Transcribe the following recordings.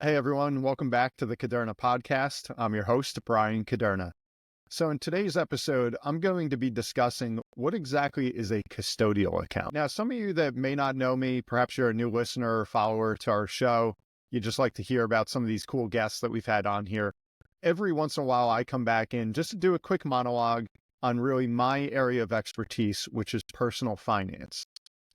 Hey everyone, welcome back to the Caderna podcast. I'm your host, Bryan Caderna. So in today's episode, I'm going to be discussing what exactly is a custodial account. Now, some of you that may not know me, perhaps you're a new listener or follower to our show, you just like to hear about some of these cool guests that we've had on here. Every once in a while, I come back in just to do a quick monologue on really my area of expertise, which is personal finance.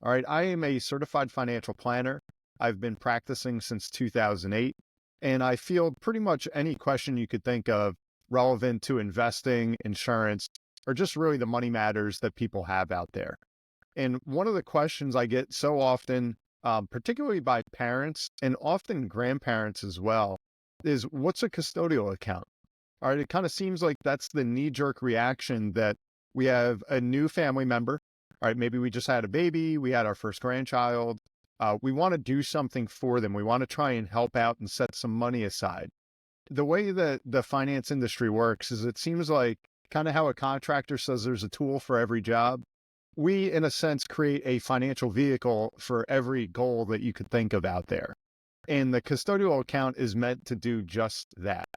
All right, I am a certified financial planner. I've been practicing since 2008. And I field pretty much any question you could think of relevant to investing, insurance, or just really the money matters that people have out there. And one of the questions I get so often, particularly by parents and often grandparents as well, is what's a custodial account? All right, it kind of seems like that's the knee-jerk reaction that we have a new family member. All right, maybe we just had a baby, we had our first grandchild. We want to do something for them. We want to try and help out and set some money aside. The way that the finance industry works is it seems like kind of how a contractor says there's a tool for every job. We, in a sense, create a financial vehicle for every goal that you could think of out there. And the custodial account is meant to do just that.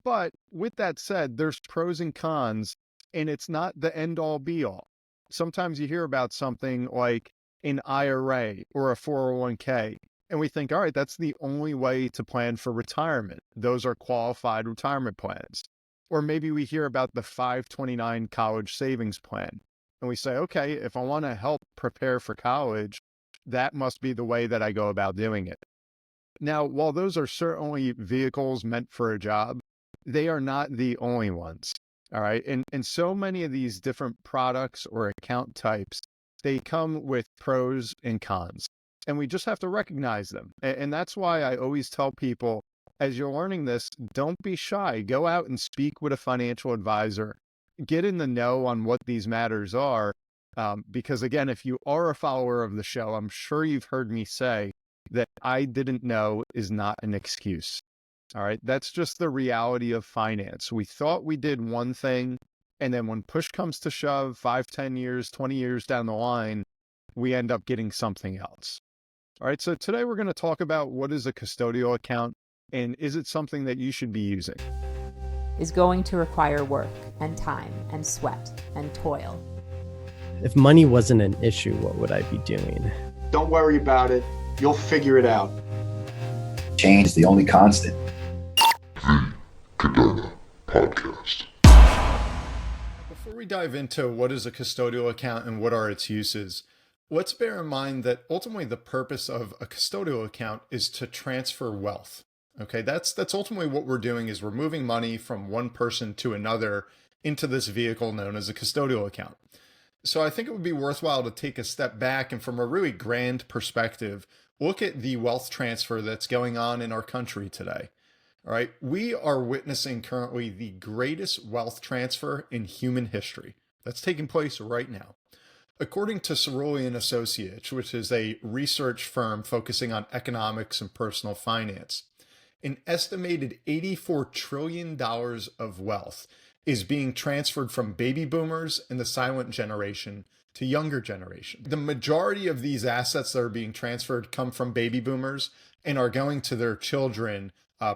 But with that said, there's pros and cons, and it's not the end all be all. Sometimes you hear about something like an IRA or a 401k. And we think, all right, that's the only way to plan for retirement. Those are qualified retirement plans. Or maybe we hear about the 529 college savings plan. And we say, okay, if I want to help prepare for college, that must be the way that I go about doing it. Now, while those are certainly vehicles meant for a job, they are not the only ones. All right. And so many of these different products or account types, they come with pros and cons, and we just have to recognize them. And that's why I always tell people, as you're learning this, don't be shy. Go out and speak with a financial advisor. Get in the know on what these matters are. Because again, if you are a follower of the show, I'm sure you've heard me say that I didn't know is not an excuse. All right. That's just the reality of finance. We thought we did one thing, and then when push comes to shove, 5, 10 years, 20 years down the line, we end up getting something else. All right. So today we're going to talk about what is a custodial account and is it something that you should be using? Is going to require work and time and sweat and toil. If money wasn't an issue, what would I be doing? Don't worry about it. You'll figure it out. Change is the only constant. The Caderna Podcast. Before we dive into what is a custodial account and what are its uses, let's bear in mind that ultimately the purpose of a custodial account is to transfer wealth. Okay, that's ultimately what we're doing is we're moving money from one person to another into this vehicle known as a custodial account. So I think it would be worthwhile to take a step back and from a really grand perspective, look at the wealth transfer that's going on in our country today. All right, we are witnessing currently the greatest wealth transfer in human history that's taking place right now. According to Custodial Associates, which is a research firm focusing on economics and personal finance, an estimated $84 trillion of wealth is being transferred from baby boomers and the silent generation to younger generation. The majority of these assets that are being transferred come from baby boomers and are going to their children,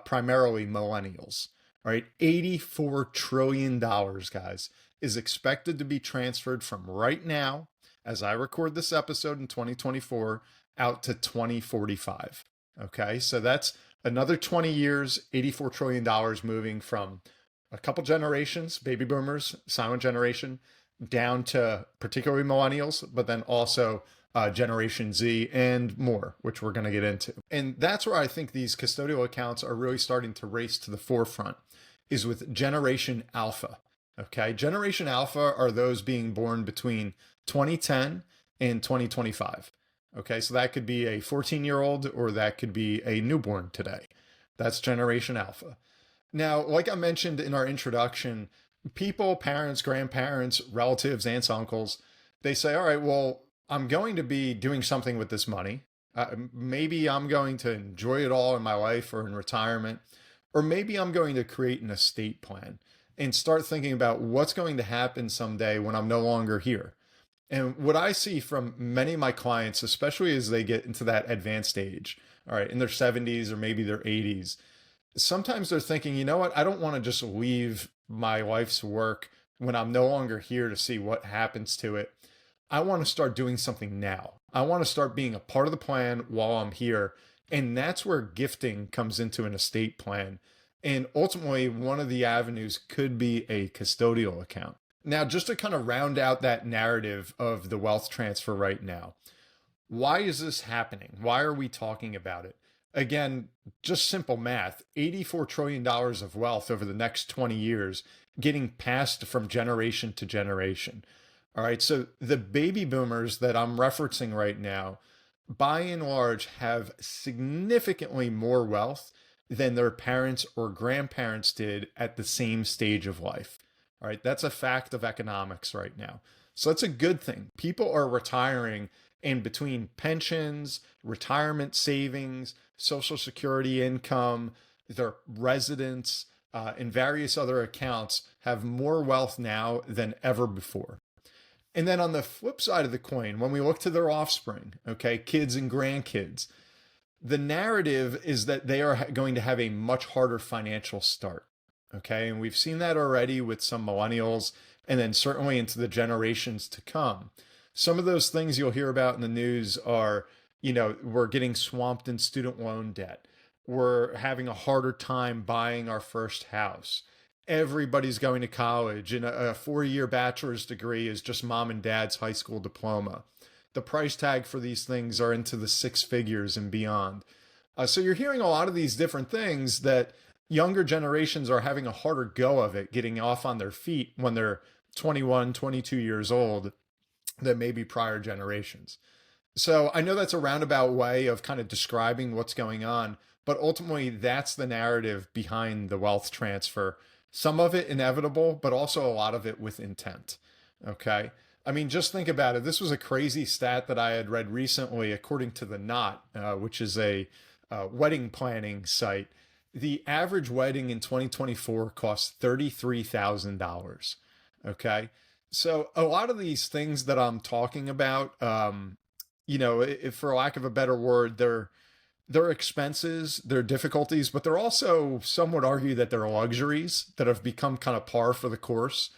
primarily millennials. All right, $84 trillion, guys, is expected to be transferred from right now, as I record this episode in 2024, out to 2045. Okay, so that's another 20 years, $84 trillion moving from a couple generations, baby boomers, silent generation, down to particularly millennials, but then also Generation Z and more, which we're going to get into. And that's where I think these custodial accounts are really starting to race to the forefront, is with Generation Alpha. Okay, Generation Alpha are those being born between 2010 and 2025. Okay, so that could be a 14-year-old or that could be a newborn today. That's Generation Alpha. Now, like I mentioned in our introduction, people, parents, grandparents, relatives, aunts, uncles, they say, all right, well, I'm going to be doing something with this money. Maybe I'm going to enjoy it all in my life or in retirement, or maybe I'm going to create an estate plan and start thinking about what's going to happen someday when I'm no longer here. And what I see from many of my clients, especially as they get into that advanced age, all right, in their 70s or maybe their 80s. Sometimes they're thinking, you know what, I don't want to just leave my life's work when I'm no longer here to see what happens to it. I want to start doing something now. I want to start being a part of the plan while I'm here. And that's where gifting comes into an estate plan. And ultimately, one of the avenues could be a custodial account. Now, just to kind of round out that narrative of the wealth transfer right now, why is this happening? Why are we talking about it? Again, just simple math, $84 trillion of wealth over the next 20 years getting passed from generation to generation. All right, so the baby boomers that I'm referencing right now, by and large, have significantly more wealth than their parents or grandparents did at the same stage of life. All right, that's a fact of economics right now. So that's a good thing. People are retiring, and between pensions, retirement savings, Social Security income, their residence, and various other accounts have more wealth now than ever before. And then on the flip side of the coin, when we look to their offspring, okay, kids and grandkids, the narrative is that they are going to have a much harder financial start. Okay. And we've seen that already with some millennials and then certainly into the generations to come. Some of those things you'll hear about in the news are, we're getting swamped in student loan debt. We're having a harder time buying our first house. Everybody's going to college, and a 4-year bachelor's degree is just mom and dad's high school diploma. The price tag for these things are into the 6 figures and beyond. So you're hearing a lot of these different things that younger generations are having a harder go of it, getting off on their feet when they're 21, 22 years old than maybe prior generations. So I know that's a roundabout way of kind of describing what's going on, but ultimately that's the narrative behind the wealth transfer. Some of it inevitable, but also a lot of it with intent. Okay. I mean, just think about it. This was a crazy stat that I had read recently, according to the Knot, which is a wedding planning site. The average wedding in 2024 costs $33,000. Okay. So a lot of these things that I'm talking about, if for lack of a better word, they're expenses, they're difficulties, but they're also, some would argue that they're luxuries that have become kind of par for the course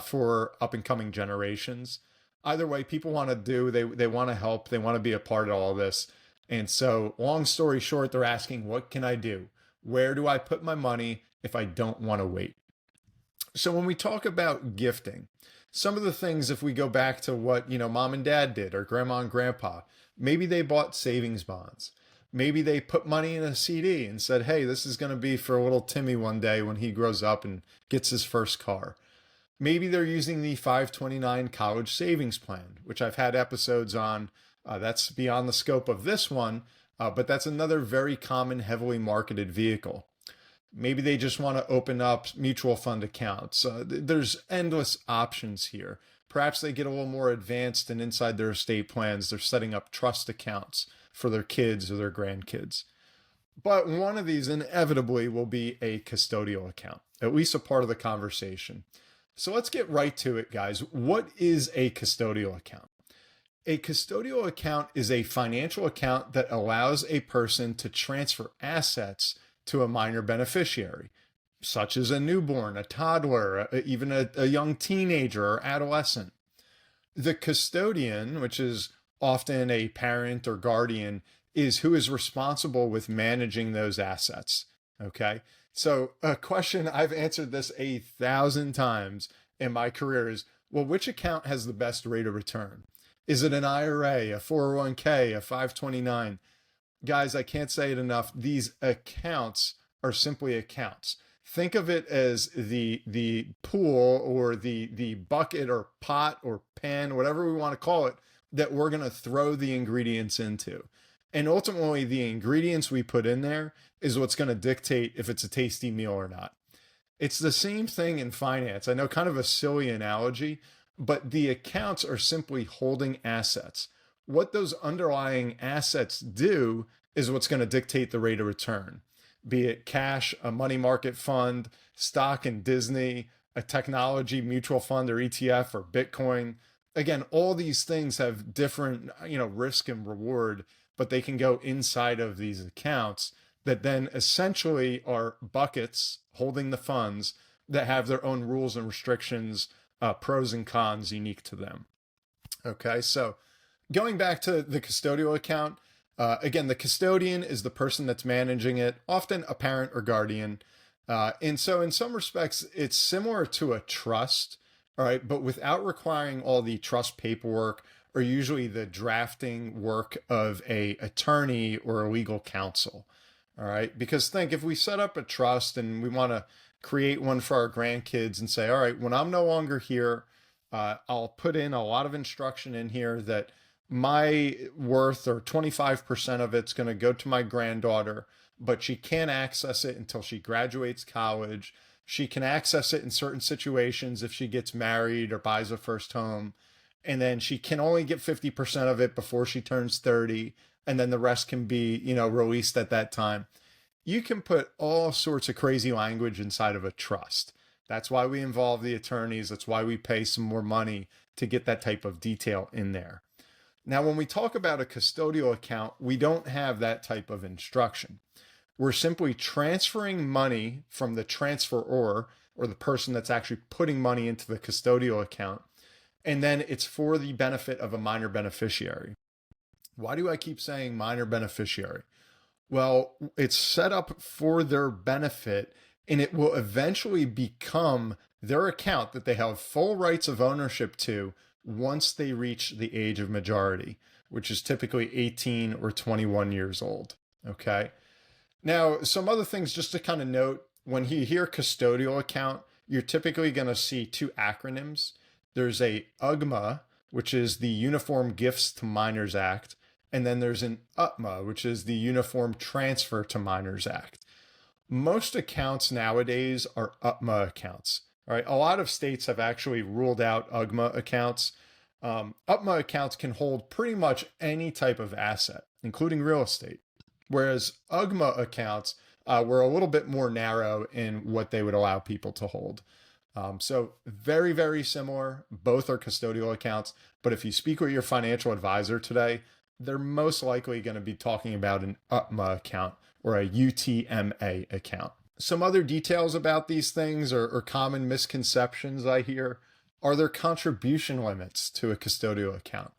for up and coming generations. Either way, people want to do, they want to help, they want to be a part of all this. And so long story short, they're asking, what can I do? Where do I put my money if I don't want to wait? So when we talk about gifting, some of the things, if we go back to what, mom and dad did or grandma and grandpa, maybe they bought savings bonds. Maybe they put money in a CD and said, hey, this is going to be for little Timmy one day when he grows up and gets his first car. Maybe they're using the 529 college savings plan, which I've had episodes on. That's beyond the scope of this one, but that's another very common, heavily marketed vehicle. Maybe they just want to open up mutual fund accounts. There's endless options here. Perhaps they get a little more advanced and inside their estate plans, they're setting up trust accounts for their kids or their grandkids. But one of these inevitably will be a custodial account, at least a part of the conversation. So let's get right to it, guys. What is a custodial account? A custodial account is a financial account that allows a person to transfer assets to a minor beneficiary, such as a newborn, a toddler, even a young teenager or adolescent. The custodian, which is often a parent or guardian, is who is responsible with managing those assets. Okay. So a question I've answered this 1,000 times in my career is, well, which account has the best rate of return? Is it an IRA, a 401k, a 529? Guys, I can't say it enough. These accounts are simply accounts. Think of it as the pool or the bucket or pot or pan, whatever we want to call it, that we're going to throw the ingredients into. And ultimately, the ingredients we put in there is what's going to dictate if it's a tasty meal or not. It's the same thing in finance. I know, kind of a silly analogy, but the accounts are simply holding assets. What those underlying assets do is what's going to dictate the rate of return, be it cash, a money market fund, stock in Disney, a technology mutual fund or ETF or Bitcoin. Again, all these things have different, risk and reward but they can go inside of these accounts that then essentially are buckets holding the funds that have their own rules and restrictions, pros and cons unique to them. Okay, so going back to the custodial account, again, the custodian is the person that's managing it, often a parent or guardian. And so in some respects, it's similar to a trust, all right, but without requiring all the trust paperwork or usually the drafting work of a attorney or a legal counsel. All right, because think, if we set up a trust and we want to create one for our grandkids and say, all right, when I'm no longer here, I'll put in a lot of instruction in here that my worth or 25% of it's going to go to my granddaughter, but she can't access it until she graduates college. She can access it in certain situations if she gets married or buys a first home. And then she can only get 50% of it before she turns 30. And then the rest can be, released at that time. You can put all sorts of crazy language inside of a trust. That's why we involve the attorneys. That's why we pay some more money to get that type of detail in there. Now, when we talk about a custodial account, we don't have that type of instruction. We're simply transferring money from the transferor, or the person that's actually putting money into the custodial account, and then it's for the benefit of a minor beneficiary. Why do I keep saying minor beneficiary? Well, it's set up for their benefit, and it will eventually become their account that they have full rights of ownership to once they reach the age of majority, which is typically 18 or 21 years old. Okay. Now, some other things just to kind of note, when you hear custodial account, you're typically going to see two acronyms. There's a UGMA, which is the Uniform Gifts to Minors Act, and then there's an UTMA, which is the Uniform Transfer to Minors Act. Most accounts nowadays are UTMA accounts. All right, a lot of states have actually ruled out UGMA accounts. UTMA accounts can hold pretty much any type of asset, including real estate, whereas UGMA accounts were a little bit more narrow in what they would allow people to hold. So very, very similar. Both are custodial accounts, but if you speak with your financial advisor today, they're most likely going to be talking about an UTMA account or a UTMA account. Some other details about these things or common misconceptions I hear. Are there contribution limits to a custodial account?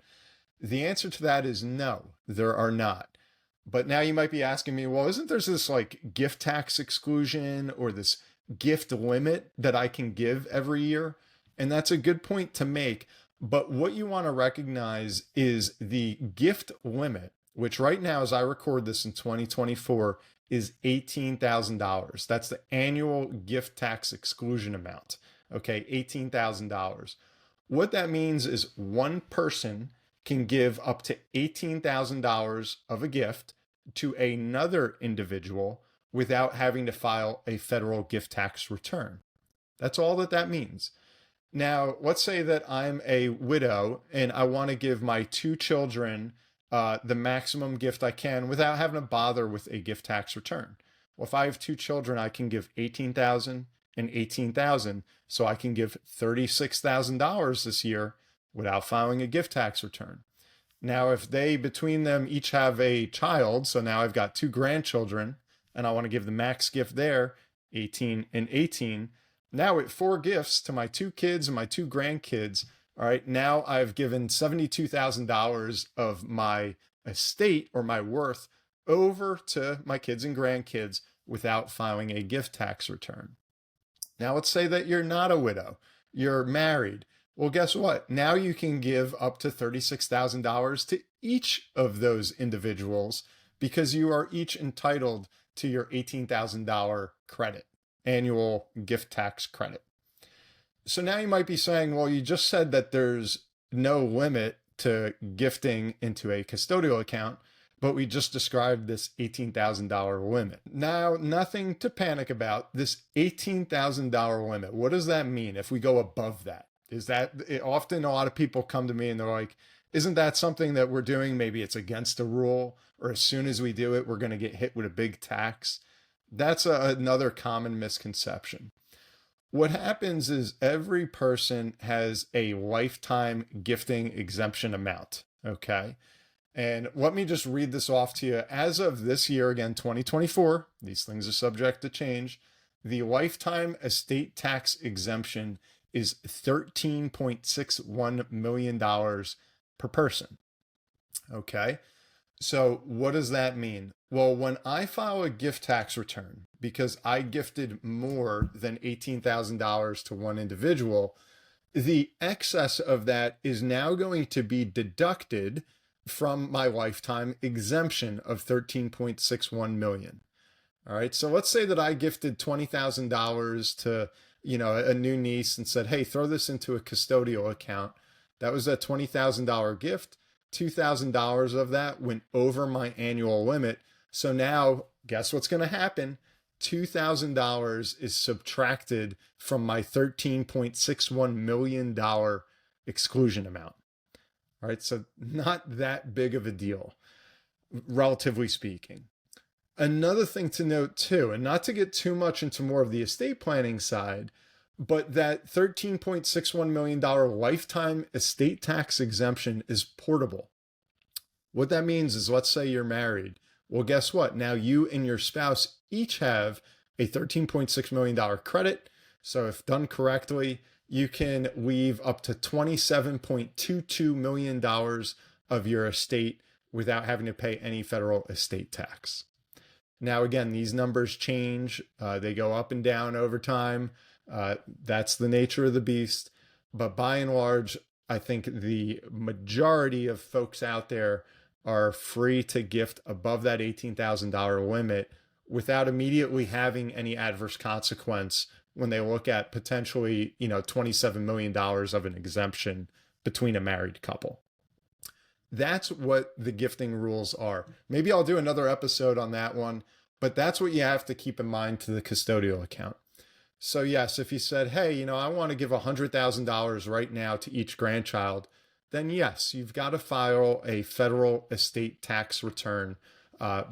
The answer to that is no, there are not. But now you might be asking me, well, isn't there this like gift tax exclusion or this gift limit that I can give every year? And that's a good point to make. But what you want to recognize is the gift limit, which right now, as I record this in 2024, is $18,000. That's the annual gift tax exclusion amount. Okay, $18,000. What that means is one person can give up to $18,000 of a gift to another individual without having to file a federal gift tax return. That's all that means. Now, let's say that I'm a widow and I want to give my two children the maximum gift I can without having to bother with a gift tax return. Well, if I have two children, I can give $18,000 and $18,000, so I can give $36,000 this year without filing a gift tax return. Now, if they, between them, each have a child, so now I've got two grandchildren, and I want to give the max gift there, 18 and 18. Now at 4 gifts to my 2 kids and my 2 grandkids, all right, now I've given $72,000 of my estate or my worth over to my kids and grandkids without filing a gift tax return. Now let's say that you're not a widow, you're married. Well, guess what? Now you can give up to $36,000 to each of those individuals because you are each entitled to your $18,000 credit, annual gift tax credit. So now you might be saying, well, you just said that there's no limit to gifting into a custodial account, but we just described this $18,000 limit. Now, nothing to panic about. This $18,000 limit, what does that mean if we go above that? Is that often a lot of people come to me and they're like, isn't that something that we're doing? Maybe it's against a rule, or as soon as we do it, we're going to get hit with a big tax. That's another common misconception. What happens is every person has a lifetime gifting exemption amount, okay? And let me just read this off to you. As of this year, again, 2024, these things are subject to change. The lifetime estate tax exemption is $13.61 million per person. Okay. So what does that mean? Well, when I file a gift tax return, because I gifted more than $18,000 to one individual, the excess of that is now going to be deducted from my lifetime exemption of 13.61 million. All right. So let's say that I gifted $20,000 to, a new niece and said, hey, throw this into a custodial account. That was a $20,000 gift. $2,000 of that went over my annual limit. So now guess what's going to happen? $2,000 is subtracted from my $13.61 million exclusion amount. All right. So not that big of a deal, relatively speaking. Another thing to note too, and not to get too much into more of the estate planning side, but that $13.61 million lifetime estate tax exemption is portable. What that means is, let's say you're married. Well, guess what? Now you and your spouse each have a $13.6 million credit. So if done correctly, you can leave up to $27.22 million of your estate without having to pay any federal estate tax. Now, again, these numbers change. They go up and down over time. That's the nature of the beast. But by and large, I think the majority of folks out there are free to gift above that $18,000 limit without immediately having any adverse consequence when they look at potentially, $27 million of an exemption between a married couple. That's what the gifting rules are. Maybe I'll do another episode on that one, but that's what you have to keep in mind to the custodial account. So yes, if you said, hey, I want to give $100,000 right now to each grandchild, then yes, you've got to file a federal estate tax return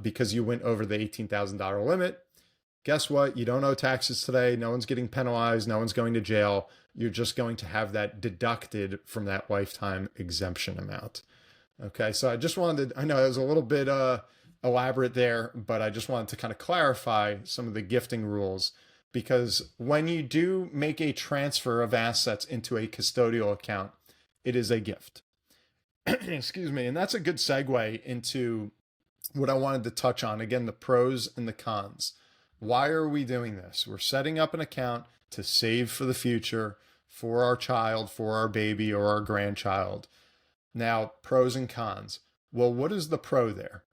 because you went over the $18,000 limit. Guess what? You don't owe taxes today. No one's getting penalized. No one's going to jail. You're just going to have that deducted from that lifetime exemption amount. Okay, so I just wanted, I know it was a little bit elaborate there, but I just wanted to kind of clarify some of the gifting rules, because when you do make a transfer of assets into a custodial account, it is a gift. Excuse me. And that's a good segue into what I wanted to touch on. Again, the pros and the cons. Why are we doing this? We're setting up an account to save for the future, for our child, for our baby or our grandchild. Now, pros and cons. Well, what is the pro there?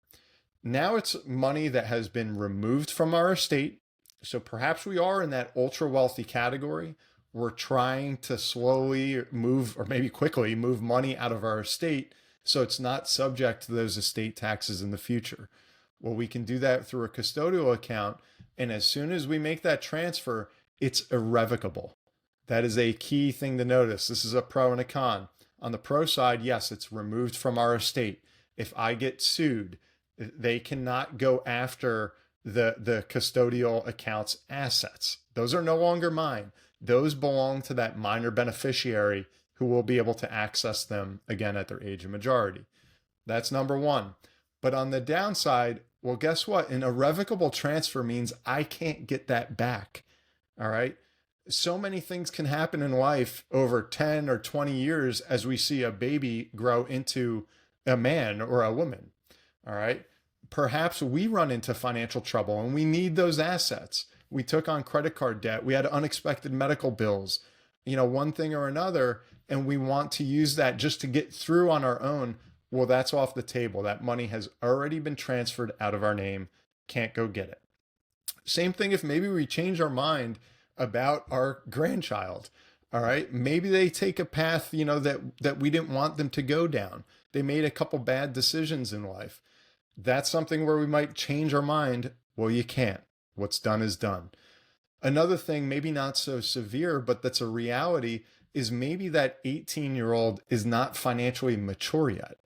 Now it's money that has been removed from our estate. So perhaps we are in that ultra wealthy category. We're trying to slowly move, or maybe quickly move money out of our estate so it's not subject to those estate taxes in the future. Well, we can do that through a custodial account. And as soon as we make that transfer, it's irrevocable. That is a key thing to notice. This is a pro and a con. On the pro side, yes, it's removed from our estate. If I get sued, they cannot go after the custodial account's assets. Those are no longer mine. Those belong to that minor beneficiary who will be able to access them again at their age of majority. That's number one. But on the downside, well, guess what? An irrevocable transfer means I can't get that back. All right. So many things can happen in life over 10 or 20 years as we see a baby grow into a man or a woman. All right. Perhaps we run into financial trouble and we need those assets. We took on credit card debt. We had unexpected medical bills, one thing or another, and we want to use that just to get through on our own. Well, that's off the table. That money has already been transferred out of our name. Can't go get it. Same thing if maybe we change our mind about our grandchild. All right. Maybe they take a path, that we didn't want them to go down. They made a couple bad decisions in life. That's something where we might change our mind. Well, you can't. What's done is done. Another thing, maybe not so severe, but that's a reality, is maybe that 18-year-old is not financially mature yet.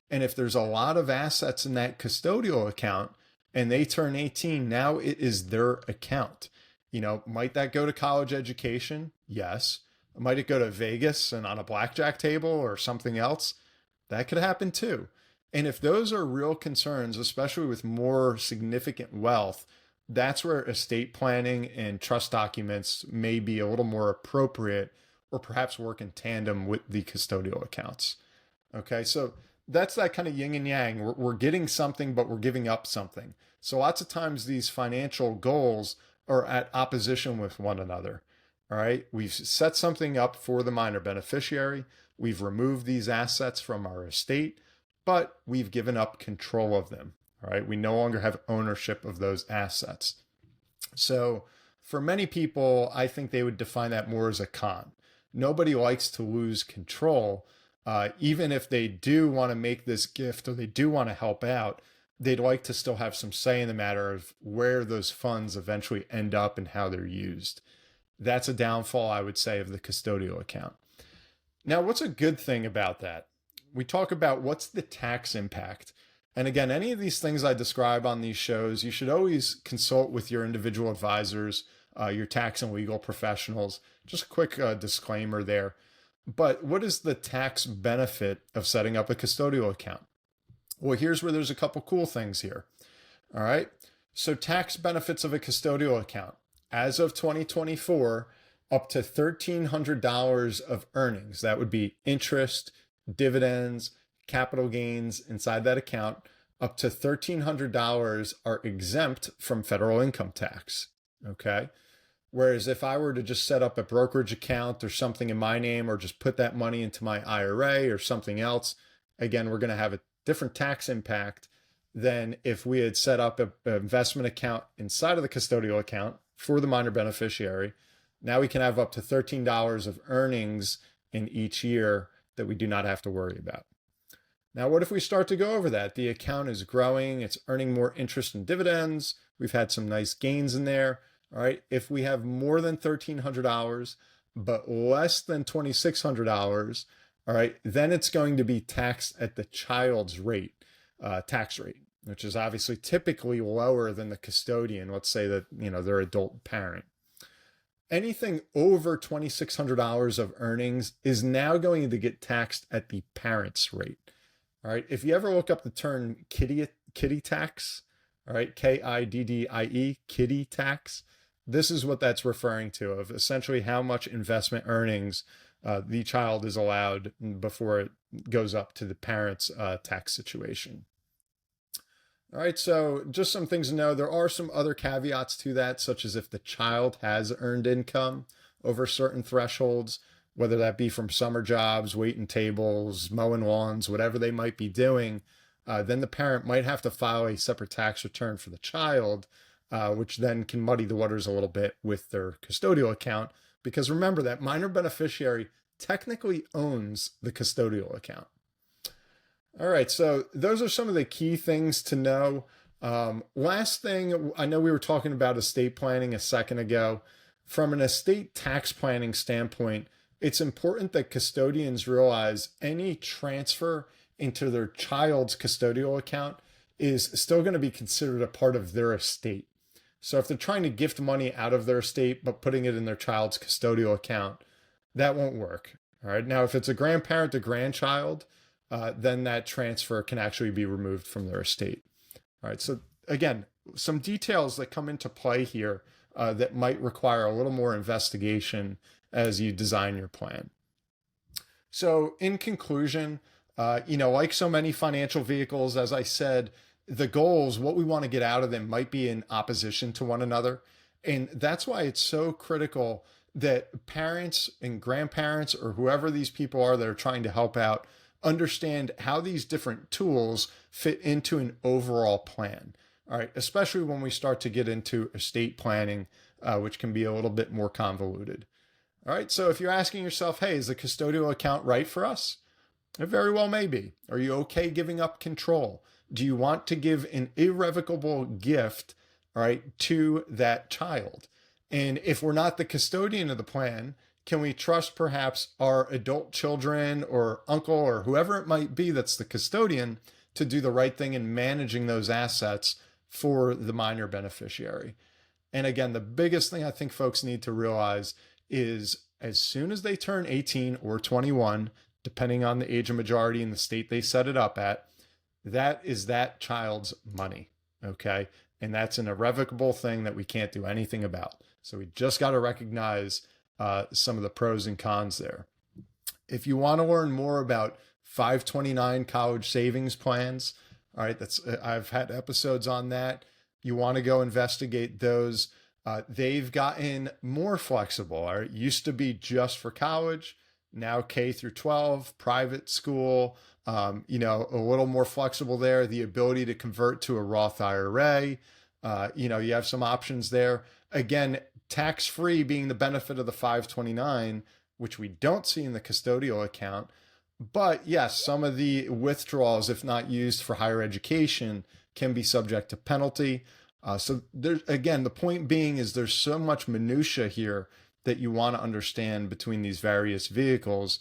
And if there's a lot of assets in that custodial account and they turn 18, now it is their account. Might that go to college education? Yes. Might it go to Vegas and on a blackjack table or something else? That could happen too. And if those are real concerns, especially with more significant wealth, that's where estate planning and trust documents may be a little more appropriate, or perhaps work in tandem with the custodial accounts. Okay, so that's that kind of yin and yang. We're getting something, but we're giving up something. So lots of times these financial goals are at opposition with one another. All right, we've set something up for the minor beneficiary. We've removed these assets from our estate, but we've given up control of them. All right, we no longer have ownership of those assets. So for many people, I think they would define that more as a con. Nobody likes to lose control. Even if they do want to make this gift or they do want to help out, they'd like to still have some say in the matter of where those funds eventually end up and how they're used. That's a downfall, I would say, of the custodial account. Now, what's a good thing about that? We talk about what's the tax impact. And again, any of these things I describe on these shows, you should always consult with your individual advisors, your tax and legal professionals. Just a quick disclaimer there. But what is the tax benefit of setting up a custodial account? Well, here's where there's a couple cool things here. All right. So tax benefits of a custodial account. As of 2024, up to $1,300 of earnings. That would be interest, dividends, capital gains inside that account. Up to $1,300 are exempt from federal income tax. Okay. Whereas if I were to just set up a brokerage account or something in my name, or just put that money into my IRA or something else, again, we're going to have a different tax impact than if we had set up an investment account inside of the custodial account for the minor beneficiary. Now we can have up to $13 of earnings in each year that we do not have to worry about. Now, what if we start to go over that? The account is growing, it's earning more interest and dividends. We've had some nice gains in there. All right. If we have more than $1,300, but less than $2,600, all right, then it's going to be taxed at the child's rate, tax rate, which is obviously typically lower than the custodian. Let's say that, they're adult parent. Anything over $2,600 of earnings is now going to get taxed at the parent's rate. All right. If you ever look up the term kiddie tax, all right, KIDDIE, kiddie tax, this is what that's referring to, of essentially how much investment earnings the child is allowed before it goes up to the parent's tax situation. All right, so just some things to know. There are some other caveats to that, such as if the child has earned income over certain thresholds, whether that be from summer jobs, waiting tables, mowing lawns, whatever they might be doing, then the parent might have to file a separate tax return for the child, which then can muddy the waters a little bit with their custodial account. Because remember, that minor beneficiary technically owns the custodial account. All right, so those are some of the key things to know. Last thing, I know we were talking about estate planning a second ago. From an estate tax planning standpoint, it's important that custodians realize any transfer into their child's custodial account is still going to be considered a part of their estate. So if they're trying to gift money out of their estate, but putting it in their child's custodial account, that won't work. All right. Now, if it's a grandparent to grandchild, then that transfer can actually be removed from their estate. All right. So again, some details that come into play here that might require a little more investigation as you design your plan. So in conclusion, like so many financial vehicles, as I said, the goals, what we want to get out of them, might be in opposition to one another. And that's why it's so critical that parents and grandparents, or whoever these people are that are trying to help out, understand how these different tools fit into an overall plan. All right, especially when we start to get into estate planning, which can be a little bit more convoluted. All right, so if you're asking yourself, hey, is the custodial account right for us? It very well may be. Are you okay giving up control? Do you want to give an irrevocable gift, all right, to that child? And if we're not the custodian of the plan, can we trust perhaps our adult children or uncle or whoever it might be that's the custodian to do the right thing in managing those assets for the minor beneficiary? And again, the biggest thing I think folks need to realize is as soon as they turn 18 or 21, depending on the age of majority in the state they set it up at, that is that child's money. Okay. And that's an irrevocable thing that we can't do anything about. So we just got to recognize some of the pros and cons there. If you want to learn more about 529 college savings plans, all right, I've had episodes on that. You want to go investigate those. They've gotten more flexible. All right, used to be just for college, now K through 12, private school. A little more flexible there. The ability to convert to a Roth IRA. You have some options there. Again, tax-free being the benefit of the 529, which we don't see in the custodial account. But yes, some of the withdrawals, if not used for higher education, can be subject to penalty. So there's, again, the point being is there's so much minutia here that you want to understand between these various vehicles.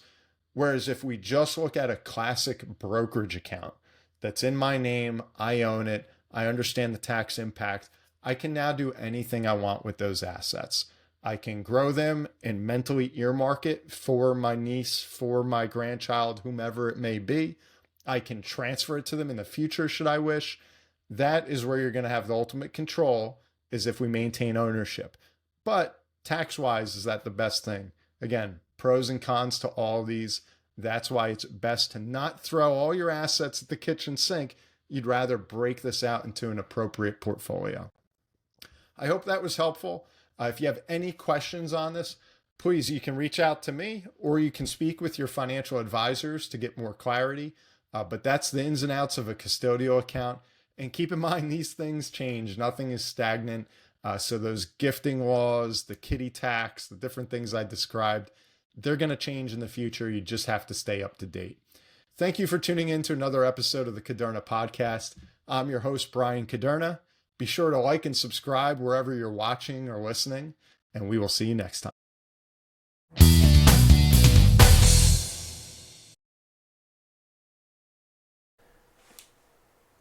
Whereas if we just look at a classic brokerage account that's in my name, I own it, I understand the tax impact, I can now do anything I want with those assets. I can grow them and mentally earmark it for my niece, for my grandchild, whomever it may be. I can transfer it to them in the future should I wish. That is where you're going to have the ultimate control, is if we maintain ownership. But tax-wise, is that the best thing? Again, pros and cons to all these. That's why it's best to not throw all your assets at the kitchen sink. You'd rather break this out into an appropriate portfolio. I hope that was helpful. If you have any questions on this, please, you can reach out to me or you can speak with your financial advisors to get more clarity. But that's the ins and outs of a custodial account. And keep in mind, these things change. Nothing is stagnant. So those gifting laws, the kiddie tax, the different things I described, they're going to change in the future. You just have to stay up to date. Thank you for tuning in to another episode of the Caderna Podcast. I'm your host, Bryan Caderna. Be sure to like and subscribe wherever you're watching or listening, and we will see you next time.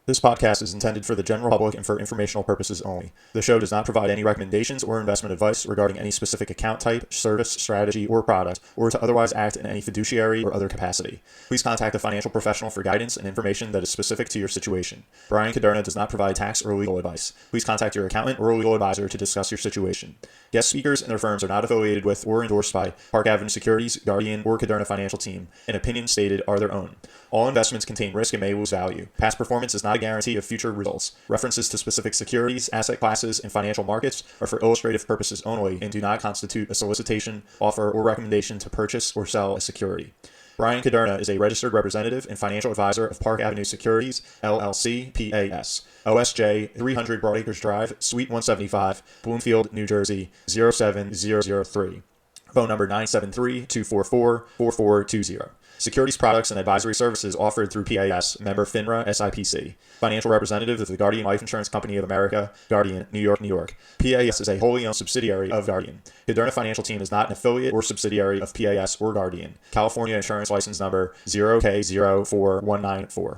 This podcast is intended for the general public and for informational purposes only. The show does not provide any recommendations or investment advice regarding any specific account type, service, strategy, or product, or to otherwise act in any fiduciary or other capacity. Please contact a financial professional for guidance and information that is specific to your situation. Bryan Caderna does not provide tax or legal advice. Please contact your accountant or legal advisor to discuss your situation. Guest speakers and their firms are not affiliated with or endorsed by Park Avenue Securities, Guardian, or Caderna Financial Team, and opinions stated are their own. All investments contain risk and may lose value. Past performance is not a guarantee of future results. References to specific securities, asset classes, and financial markets are for illustrative purposes only and do not constitute a solicitation, offer, or recommendation to purchase or sell a security. Bryan Caderna is a registered representative and financial advisor of Park Avenue Securities, LLC, PAS. OSJ 300 Broadacres Drive, Suite 175, Bloomfield, New Jersey, 07003. Phone number 973-244-4420. Securities products and advisory services offered through PAS, member FINRA SIPC. Financial representative of the Guardian Life Insurance Company of America, Guardian, New York, New York. PAS is a wholly owned subsidiary of Guardian. Caderna Financial Team is not an affiliate or subsidiary of PAS or Guardian. California Insurance License Number 0K04194.